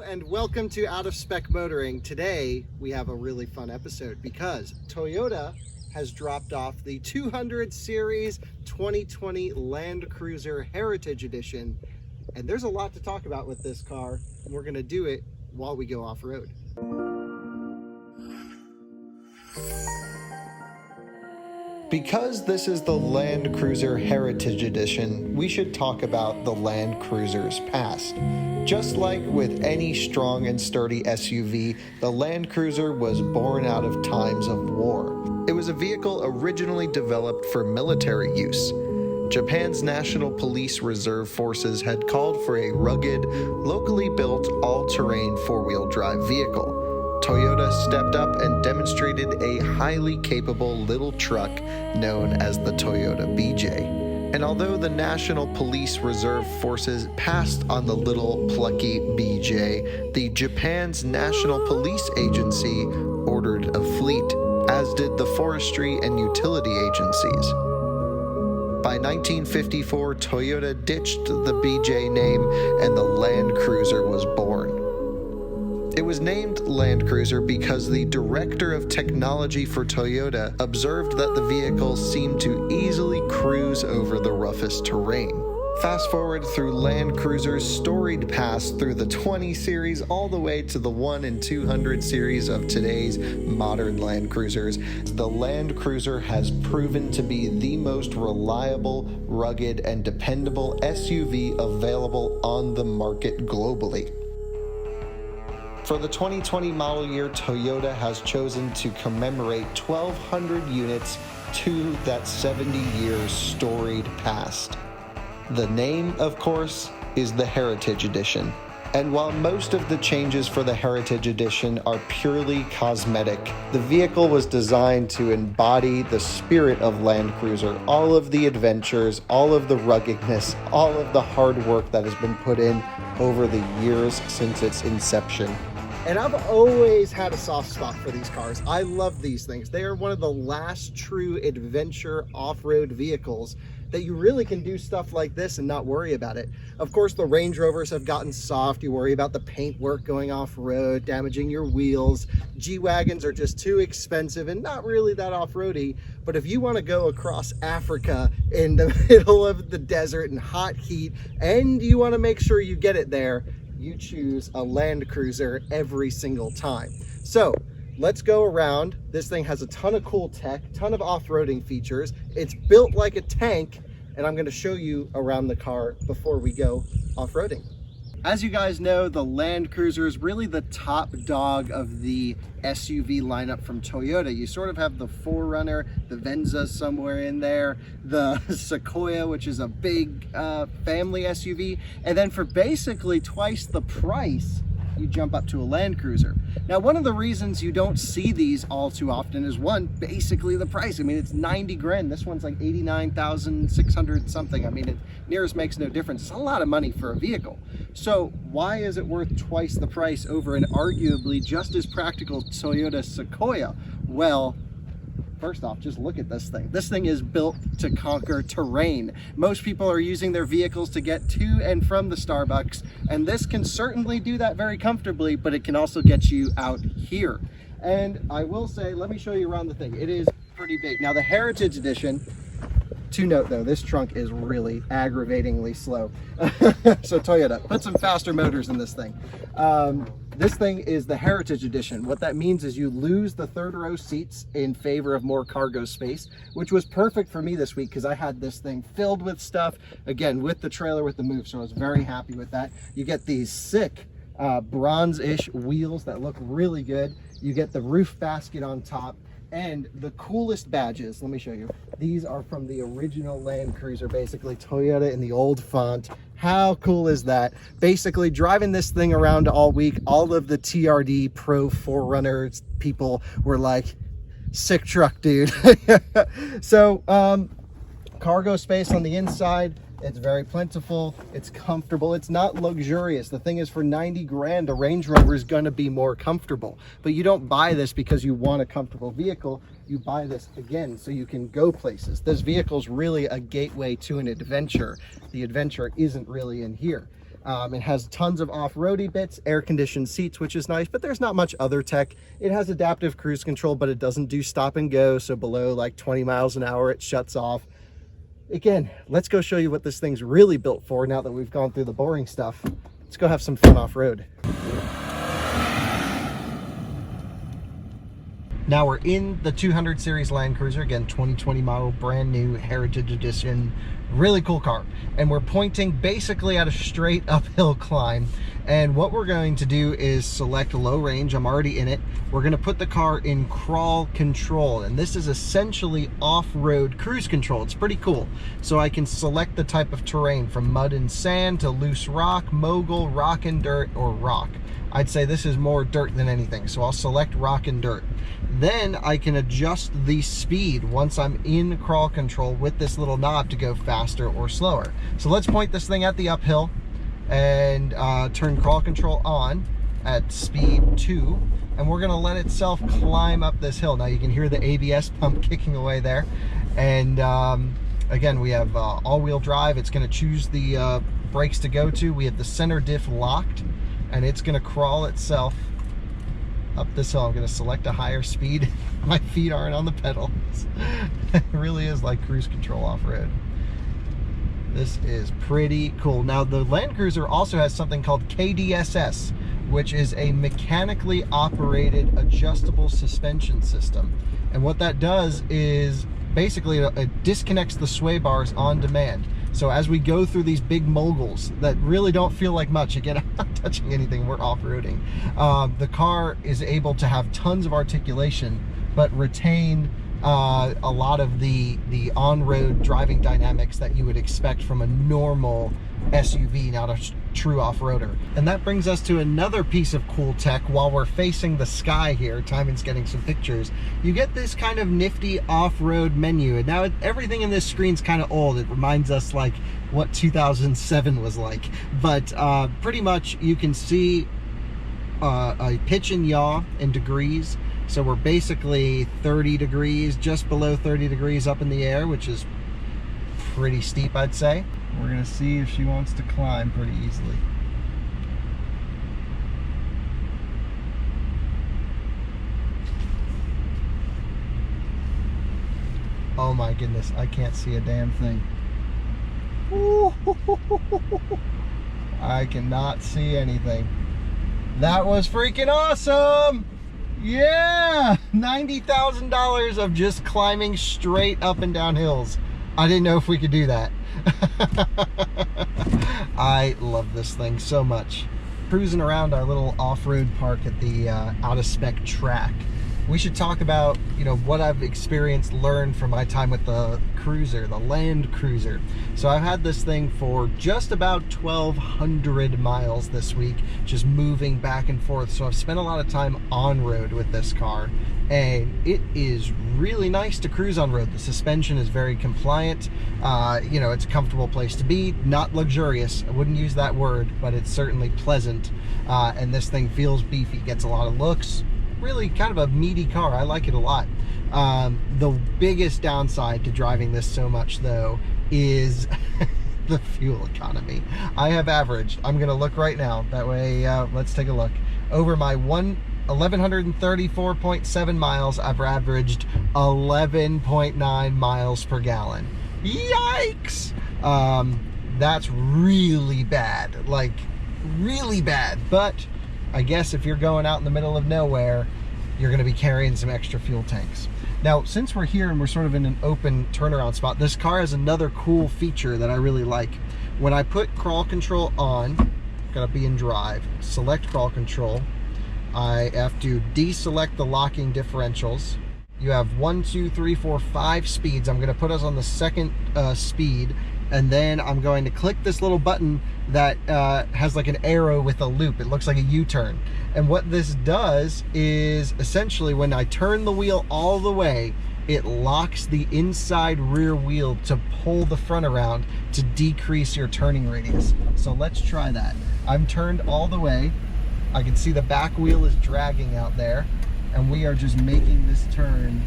and welcome to Out of Spec Motoring. Today we have a really fun episode because Toyota has dropped off the 200 series 2020 Land Cruiser Heritage Edition, and there's a lot to talk about with this car, and we're going to do it while we go off-road. Because this is the Land Cruiser Heritage Edition, we should talk about the Land Cruiser's past. Just like with any strong and sturdy SUV, the Land Cruiser was born out of times of war. It was a vehicle originally developed for military use. Japan's National Police Reserve Forces had called for a rugged, locally built, all-terrain four-wheel drive vehicle. Toyota stepped up and demonstrated a highly capable little truck known as the Toyota BJ. And although the National Police Reserve Forces passed on the little plucky BJ, the Japan's National Police Agency ordered a fleet, as did the forestry and utility agencies. By 1954, Toyota ditched the BJ name and the Land Cruiser was born. It was named Land Cruiser because the director of technology for Toyota observed that the vehicle seemed to easily cruise over the roughest terrain. Fast forward through Land Cruiser's storied past through the 20 series all the way to the 1 and 200 series of today's modern Land Cruisers, the Land Cruiser has proven to be the most reliable, rugged, and dependable SUV available on the market globally. For the 2020 model year, Toyota has chosen to commemorate 1,200 units to that 70-year storied past. The name, of course, is the Heritage Edition. And while most of the changes for the Heritage Edition are purely cosmetic, the vehicle was designed to embody the spirit of Land Cruiser, all of the adventures, all of the ruggedness, all of the hard work that has been put in over the years since its inception. And I've always had a soft spot for these cars. I love these things. They are one of the last true adventure off-road vehicles that you really can do stuff like this and not worry about it. Of course, the Range Rovers have gotten soft. You worry about the paint work going off-road, damaging your wheels. G-Wagons are just too expensive and not really that off-roady. But if you want to go across Africa in the middle of the desert and hot heat, and you want to make sure you get it there, you choose a Land Cruiser every single time. So let's go around. This thing has a ton of cool tech, ton of off-roading features. It's built like a tank, and I'm going to show you around the car before we go off-roading. As you guys know, the Land Cruiser is really the top dog of the SUV lineup from Toyota. You sort of have the 4Runner, the Venza somewhere in there, the Sequoia, which is a big family SUV, and then for basically twice the price, you jump up to a Land Cruiser. Now, one of the reasons you don't see these all too often is one, basically the price. I mean, it's 90 grand. This one's like 89,600 something. I mean, it nearest makes no difference. It's a lot of money for a vehicle. So why is it worth twice the price over an arguably just as practical Toyota Sequoia? Well, first off, just look at this thing. This thing is built to conquer terrain. Most people are using their vehicles to get to and from the Starbucks, and this can certainly do that very comfortably, but it can also get you out here. And I will say, let me show you around the thing. It is pretty big. Now, the Heritage Edition, to note though, this trunk is really aggravatingly slow. So Toyota, put some faster motors in this thing. This thing is the Heritage Edition. What that means is you lose the third row seats in favor of more cargo space, which was perfect for me this week because I had this thing filled with stuff, again, with the trailer, with the move, so I was very happy with that. You get these sick bronze-ish wheels that look really good. You get the roof basket on top. And the coolest badges, let me show you. These are from the original Land Cruiser, basically Toyota in the old font. How cool is that? Basically driving this thing around all week, all of the TRD Pro 4Runner people were like, sick truck, dude. So cargo space on the inside. It's very plentiful, it's comfortable, it's not luxurious. The thing is, for 90 grand, a Range Rover is gonna be more comfortable. But you don't buy this because you want a comfortable vehicle. You buy this, again, so you can go places. This vehicle's really a gateway to an adventure. The adventure isn't really in here. It has tons of off-roady bits, air-conditioned seats, which is nice, but there's not much other tech. It has adaptive cruise control, but it doesn't do stop and go, so below like 20 miles an hour, it shuts off. Again, let's go show you what this thing's really built for now that we've gone through the boring stuff. Let's go have some fun off-road. Now we're in the 200 series Land Cruiser, again 2020 model, brand new Heritage Edition, really cool car. And we're pointing basically at a straight uphill climb. And what we're going to do is select low range. I'm already in it. We're going to put the car in crawl control, and this is essentially off-road cruise control. It's pretty cool. So I can select the type of terrain from mud and sand to loose rock, mogul, rock and dirt, or rock. I'd say this is more dirt than anything, so I'll select rock and dirt. Then I can adjust the speed once I'm in crawl control with this little knob to go faster or slower. So let's point this thing at the uphill and turn crawl control on at speed 2, and we're gonna let itself climb up this hill. Now you can hear the ABS pump kicking away there. And again, we have all-wheel drive. It's gonna choose the brakes to go to. We have the center diff locked, and it's gonna crawl itself up this hill. I'm gonna select a higher speed. My feet aren't on the pedals. It really is like cruise control off-road. This is pretty cool. Now the Land Cruiser also has something called Kdss, which is a mechanically operated adjustable suspension system. And what that does is basically it disconnects the sway bars on demand. So as we go through these big moguls that really don't feel like much, again, I'm not touching anything, we're off-roading, the car is able to have tons of articulation, but retain a lot of the on-road driving dynamics that you would expect from a normal SUV, not a true off-roader. And that brings us to another piece of cool tech. While we're facing the sky here, Timon's getting some pictures, you get this kind of nifty off-road menu. And now everything in this screen's kind of old. It reminds us like what 2007 was like. But pretty much you can see a pitch and yaw in degrees. So we're basically 30 degrees, just below 30 degrees up in the air, which is pretty steep, I'd say. We're gonna see if she wants to climb pretty easily. Oh my goodness, I can't see a damn thing. I cannot see anything. That was freaking awesome! Yeah! $90,000 of just climbing straight up and down hills. I didn't know if we could do that. I love this thing so much. Cruising around our little off-road park at the out-of-spec track, we should talk about, you know, what I've experienced, learned from my time with the cruiser, the Land Cruiser. So I've had this thing for just about 1,200 miles this week, just moving back and forth. So I've spent a lot of time on road with this car, and it is really nice to cruise on road. The suspension is very compliant. You know, it's a comfortable place to be. Not luxurious, I wouldn't use that word, but it's certainly pleasant. And this thing feels beefy, gets a lot of looks. Really kind of a meaty car. I like it a lot. The biggest downside to driving this so much though is the fuel economy. I have averaged, I'm gonna look right now, that way let's take a look. Over my 1,134.7 miles, I've averaged 11.9 miles per gallon. Yikes! That's really bad, like really bad. But I guess if you're going out in the middle of nowhere, you're going to be carrying some extra fuel tanks. Now, since we're here and we're sort of in an open turnaround spot, this car has another cool feature that I really like. When I put crawl control on, gotta be in drive, select crawl control, I have to deselect the locking differentials. You have 1, 2, 3, 4, 5 speeds. I'm going to put us on the second speed, and then I'm going to click this little button that has like an arrow with a loop. It looks like a U-turn. And what this does is essentially when I turn the wheel all the way, it locks the inside rear wheel to pull the front around to decrease your turning radius. So let's try that. I'm turned all the way. I can see the back wheel is dragging out there, and we are just making this turn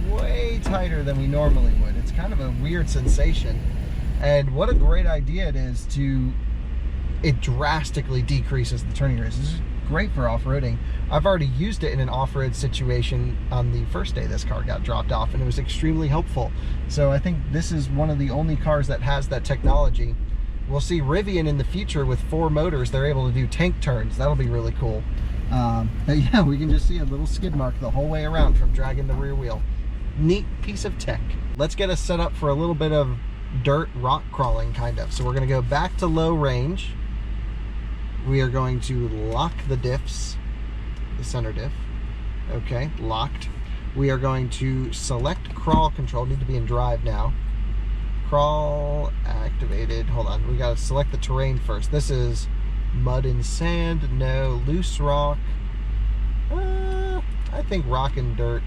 way tighter than we normally would. It's kind of a weird sensation. And what a great idea it is to it drastically decreases the turning radius. This is great for off-roading. I've already used it in an off-road situation on the first day this car got dropped off, and it was extremely helpful. So I think this is one of the only cars that has that technology. We'll see Rivian in the future with 4 motors. They're able to do tank turns. That'll be really cool. But yeah, we can just see a little skid mark the whole way around from dragging the rear wheel. Neat piece of tech. Let's get us set up for a little bit of dirt rock crawling, kind of. So we're going to go back to low range. We are going to lock the diffs, the center diff. Okay, locked. We are going to select crawl control. Need to be in drive now. Crawl activated. Hold on, we got to select the terrain first. This is mud and sand. No. Loose rock. I think rock and dirt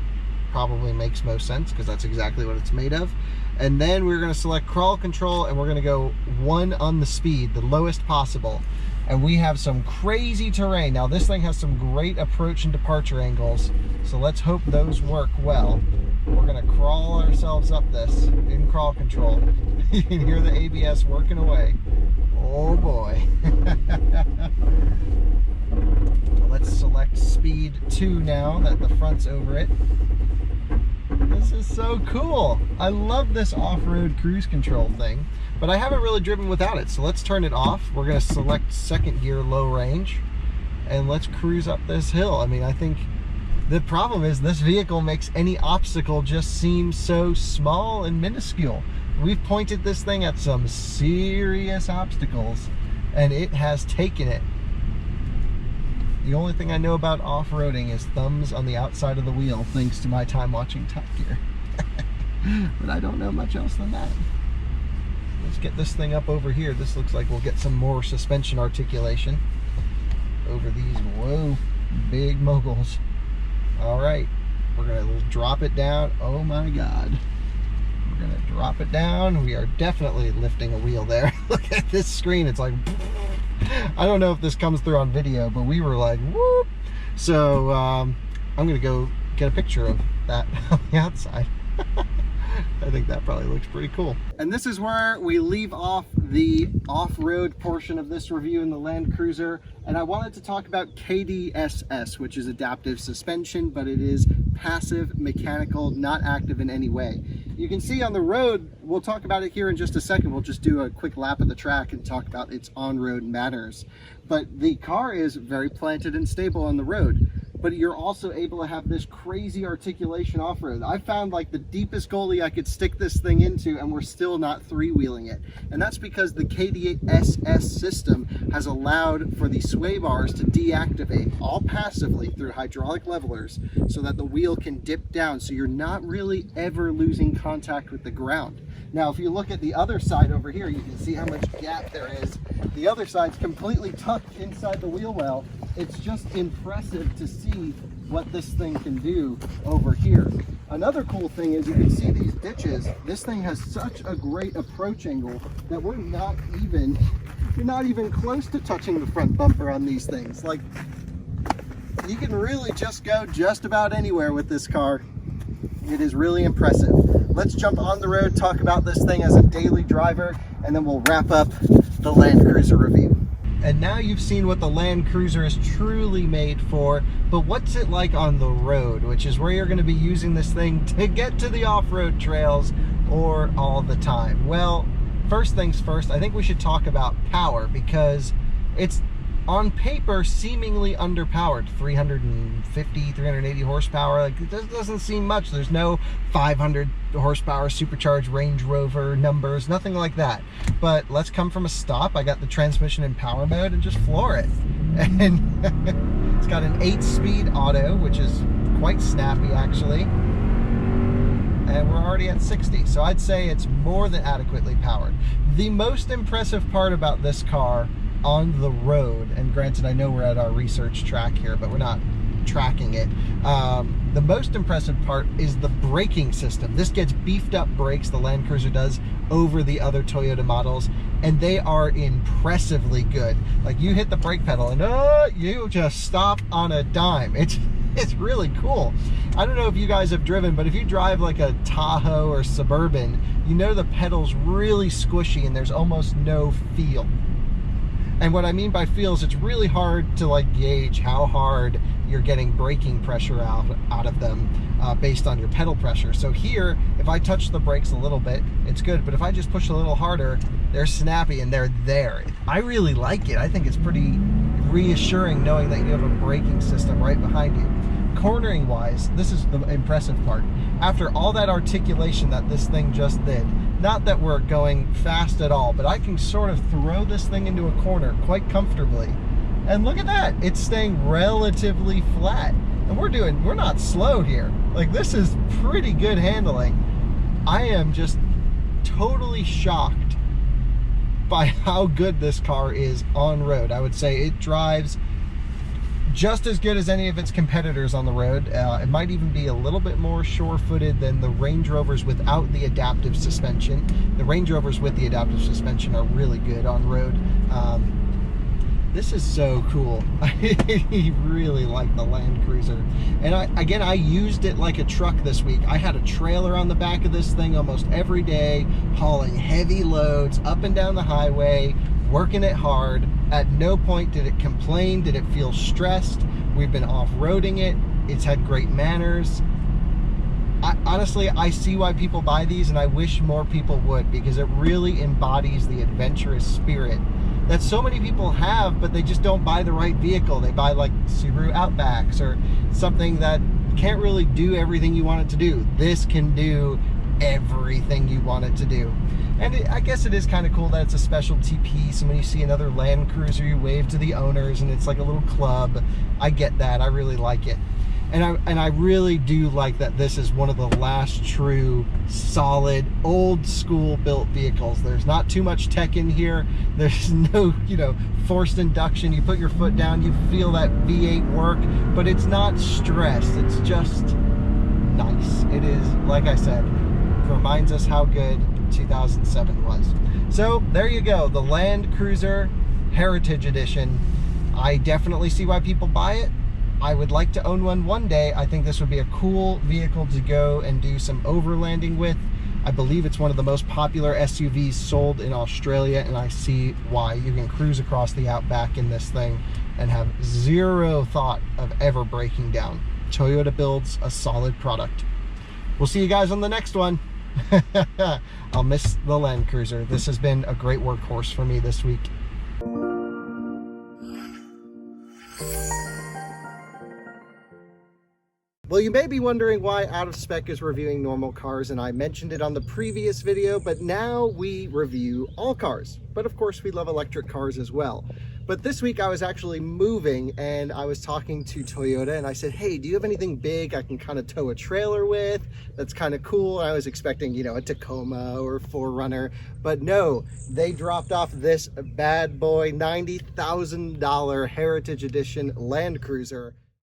probably makes most sense because that's exactly what it's made of. And then we're going to select crawl control, and we're going to go 1 on the speed, the lowest possible. And we have some crazy terrain. Now this thing has some great approach and departure angles, so let's hope those work well. We're going to crawl ourselves up this in crawl control. You can hear the ABS working away. Oh boy. Let's select speed 2 now that the front's over it. This is so cool. I love this off-road cruise control thing, but I haven't really driven without it. So let's turn it off. We're going to select second gear low range, and let's cruise up this hill. I mean, I think the problem is this vehicle makes any obstacle just seem so small and minuscule. We've pointed this thing at some serious obstacles, and it has taken it. The only thing I know about off-roading is thumbs on the outside of the wheel, thanks to my time watching Top Gear. But I don't know much else than that. Let's get this thing up over here. This looks like we'll get some more suspension articulation over these, whoa, big moguls. All right, we're gonna drop it down. Oh my God. We're gonna drop it down. We are definitely lifting a wheel there. Look at this screen, it's like, I don't know if this comes through on video, but we were like, whoop. So I'm gonna go get a picture of that on the outside. I think that probably looks pretty cool. And this is where we leave off the off-road portion of this review in the Land Cruiser. And I wanted to talk about Kdss, which is adaptive suspension, but it is passive, mechanical, not active in any way. You can see on the road, we'll talk about it here in just a second. We'll just do a quick lap of the track and talk about its on-road manners. But the car is very planted and stable on the road, but you're also able to have this crazy articulation off-road. I found like the deepest gully I could stick this thing into, and we're still not three-wheeling it. And that's because the Kdss system has allowed for the sway bars to deactivate all passively through hydraulic levelers so that the wheel can dip down, so you're not really ever losing contact with the ground. Now, if you look at the other side over here, you can see how much gap there is. The other side's completely tucked inside the wheel well. It's just impressive to see what this thing can do over here. Another cool thing is you can see these ditches. This thing has such a great approach angle that you're not even close to touching the front bumper on these things. Like, you can really just go just about anywhere with this car. It is really impressive. Let's jump on the road, talk about this thing as a daily driver, and then we'll wrap up the Land Cruiser review. And now you've seen what the Land Cruiser is truly made for, but what's it like on the road, which is where you're going to be using this thing to get to the off-road trails or all the time? Well, first things first, I think we should talk about power, because it's on paper seemingly underpowered. 350, 380 horsepower, like, it doesn't seem much. There's no 500 horsepower supercharged Range Rover numbers, nothing like that. But let's come from a stop. I got the transmission in power mode and just floor it. And it's got an 8-speed auto, which is quite snappy actually. And we're already at 60, so I'd say it's more than adequately powered. The most impressive part about this car on the road, and granted I know we're at our research track here, but we're not tracking it, the most impressive part is the braking system. This gets beefed up brakes, the Land Cruiser does, over the other Toyota models, and they are impressively good. Like, you hit the brake pedal and you just stop on a dime. It's really cool. I don't know if you guys have driven, but if you drive like a Tahoe or Suburban, you know the pedal's really squishy and there's almost no feel. And what I mean by feels, it's really hard to like gauge how hard you're getting braking pressure out of them based on your pedal pressure. So here, if I touch the brakes a little bit, it's good, but if I just push a little harder, they're snappy and they're there. I really like it. I think it's pretty reassuring knowing that you have a braking system right behind you. Cornering wise, this is the impressive part. After all that articulation that this thing just did, not that we're going fast at all, but I can sort of throw this thing into a corner quite comfortably. And look at that, it's staying relatively flat. And we're not slow here. Like, this is pretty good handling. I am just totally shocked by how good this car is on road. I would say it drives just as good as any of its competitors on the road. It might even be a little bit more sure-footed than the Range Rovers without the adaptive suspension. The Range Rovers with the adaptive suspension are really good on road. This is so cool. I really like the Land Cruiser. And I used it like a truck this week. I had a trailer on the back of this thing almost every day, hauling heavy loads up and down the highway, working it hard. At no point did it complain, did it feel stressed. We've been off-roading it. It's had great manners. Honestly, I see why people buy these, and I wish more people would, because it really embodies the adventurous spirit that so many people have, but they just don't buy the right vehicle. They buy like Subaru Outbacks or something that can't really do everything you want it to do. This can do everything you want it to do. And I guess it is kind of cool that it's a specialty piece, and when you see another Land Cruiser, you wave to the owners, and it's like a little club. I get that. I really like it. And I really do like that this is one of the last true, solid, old school built vehicles. There's not too much tech in here. There's no, forced induction. You put your foot down, you feel that V8 work, but it's not stressed. It's just nice. It is, like I said, reminds us how good 2007 was. So there you go, the Land Cruiser Heritage Edition. I definitely see why people buy it. I would like to own one day. I think this would be a cool vehicle to go and do some overlanding with. I believe it's one of the most popular SUVs sold in Australia, and I see why. You can cruise across the outback in this thing and have zero thought of ever breaking down. Toyota builds a solid product. We'll see you guys on the next one. I'll miss the Land Cruiser. This has been a great workhorse for me this week. Well, you may be wondering why Out of Spec is reviewing normal cars, and I mentioned it on the previous video, but now we review all cars. But of course, we love electric cars as well. But this week I was actually moving, and I was talking to Toyota, and I said, hey, do you have anything big I can kind of tow a trailer with? That's kind of cool. I was expecting, a Tacoma or 4Runner, but no, they dropped off this bad boy $90,000 Heritage Edition Land Cruiser.